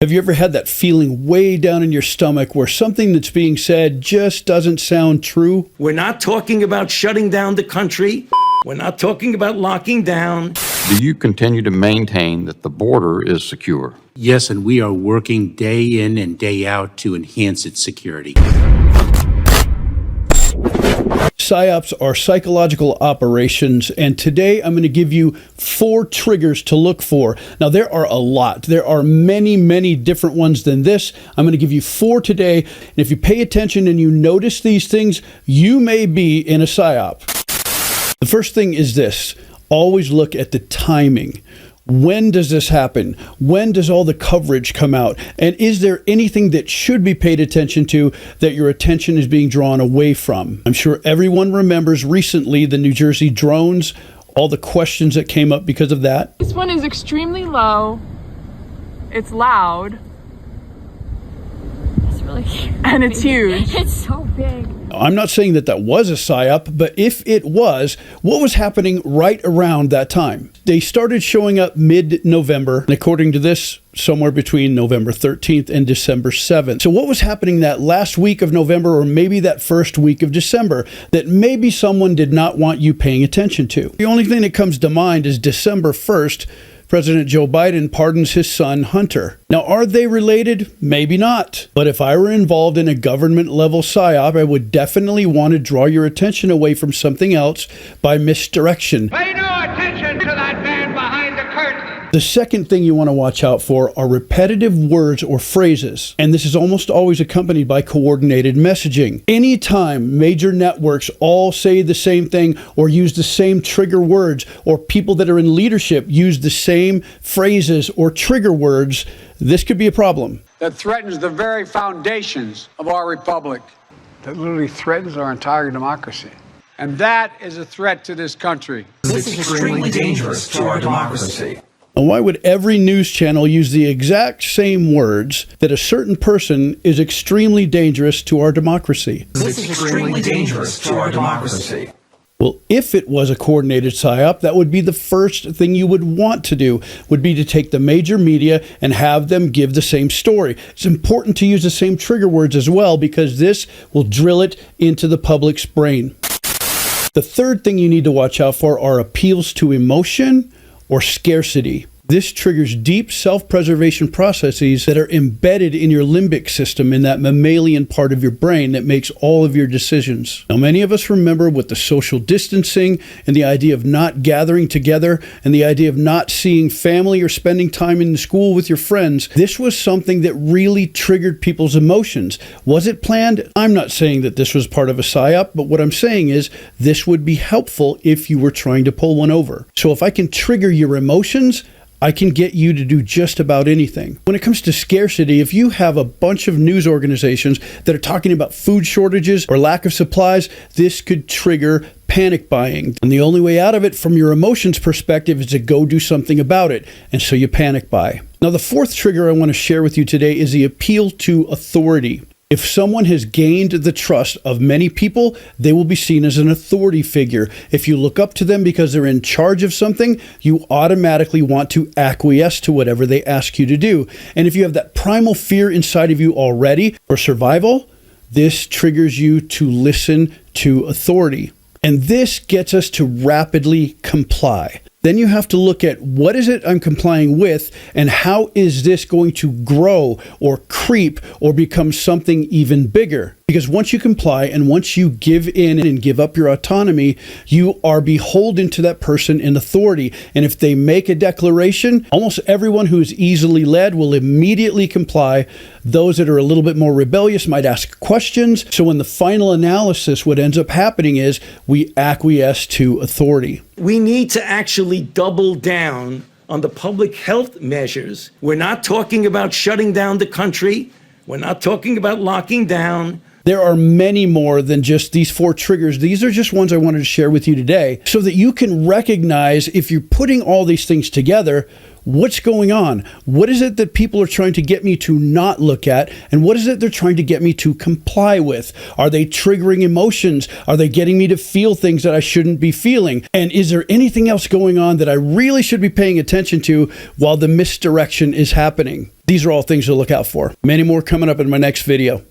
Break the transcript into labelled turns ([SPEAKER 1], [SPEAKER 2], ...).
[SPEAKER 1] Have you ever had that feeling way down in your stomach where something that's being said just doesn't sound true?
[SPEAKER 2] We're not talking about shutting down the country. We're not talking about locking down.
[SPEAKER 3] Do you continue to maintain that the border is secure?
[SPEAKER 4] Yes, and we are working day in and day out to enhance its security.
[SPEAKER 1] PSYOPs are psychological operations, and today I'm going to give you 4 triggers to look for. Now, there are a lot. There are many, many different ones than this. I'm going to give you 4 today, and if you pay attention and you notice these things, you may be in a PSYOP. The first thing is this. Always look at the timing. When does this happen? When does all the coverage come out? And is there anything that should be paid attention to that your attention is being drawn away from? I'm sure everyone remembers recently the New Jersey drones, all the questions that came up because of that.
[SPEAKER 5] This one is extremely low. It's loud.
[SPEAKER 6] It's really huge.
[SPEAKER 5] And it's huge.
[SPEAKER 6] It's so big.
[SPEAKER 1] I'm not saying that that was a PSYOP, but if it was, what was happening right around that time? They started showing up mid-November, and according to this, somewhere between November 13th and December 7th. So what was happening that last week of November, or maybe that first week of December, that maybe someone did not want you paying attention to? The only thing that comes to mind is December 1st, President Joe Biden pardons his son, Hunter. Now, are they related? Maybe not. But if I were involved in a government-level PSYOP, I would definitely want to draw your attention away from something else by misdirection.
[SPEAKER 7] Pay no attention to that man behind the curtain.
[SPEAKER 1] The second thing you want to watch out for are repetitive words or phrases, and this is almost always accompanied by coordinated messaging. Anytime major networks all say the same thing or use the same trigger words, or people that are in leadership use the same phrases or trigger words, this could be a problem.
[SPEAKER 8] That threatens the very foundations of our republic.
[SPEAKER 9] That literally threatens our entire democracy.
[SPEAKER 8] And that is a threat to this country.
[SPEAKER 10] This is extremely dangerous to our democracy.
[SPEAKER 1] And why would every news channel use the exact same words that a certain person is extremely dangerous to our democracy?
[SPEAKER 10] This is extremely dangerous to our democracy.
[SPEAKER 1] Well, if it was a coordinated PSYOP, that would be the first thing you would want to do, would be to take the major media and have them give the same story. It's important to use the same trigger words as well, because this will drill it into the public's brain. The third thing you need to watch out for are appeals to emotion or scarcity. This triggers deep self-preservation processes that are embedded in your limbic system, in that mammalian part of your brain that makes all of your decisions. Now, many of us remember with the social distancing and the idea of not gathering together and the idea of not seeing family or spending time in the school with your friends. This was something that really triggered people's emotions. Was it planned? I'm not saying that this was part of a PSYOP, but what I'm saying is this would be helpful if you were trying to pull one over. So if I can trigger your emotions, I can get you to do just about anything. When it comes to scarcity, if you have a bunch of news organizations that are talking about food shortages or lack of supplies, this could trigger panic buying. And the only way out of it from your emotions perspective is to go do something about it. And so you panic buy. Now, the fourth trigger I want to share with you today is the appeal to authority. If someone has gained the trust of many people, they will be seen as an authority figure. If you look up to them because they're in charge of something, you automatically want to acquiesce to whatever they ask you to do. And if you have that primal fear inside of you already for survival, this triggers you to listen to authority. And this gets us to rapidly comply. Then you have to look at what is it I'm complying with, and how is this going to grow or creep or become something even bigger? Because once you comply and once you give in and give up your autonomy, you are beholden to that person in authority. And if they make a declaration, almost everyone who is easily led will immediately comply. Those that are a little bit more rebellious might ask questions. So in the final analysis, what ends up happening is we acquiesce to authority.
[SPEAKER 2] We need to actually double down on the public health measures. We're not talking about shutting down the country. We're not talking about locking down.
[SPEAKER 1] There are many more than just these 4 triggers. These are just ones I wanted to share with you today so that you can recognize, if you're putting all these things together, What's going on? What is it that people are trying to get me to not look at? And what is it they're trying to get me to comply with? Are they triggering emotions? Are they getting me to feel things that I shouldn't be feeling? And is there anything else going on that I really should be paying attention to while the misdirection is happening? These are all things to look out for. Many more coming up in my next video.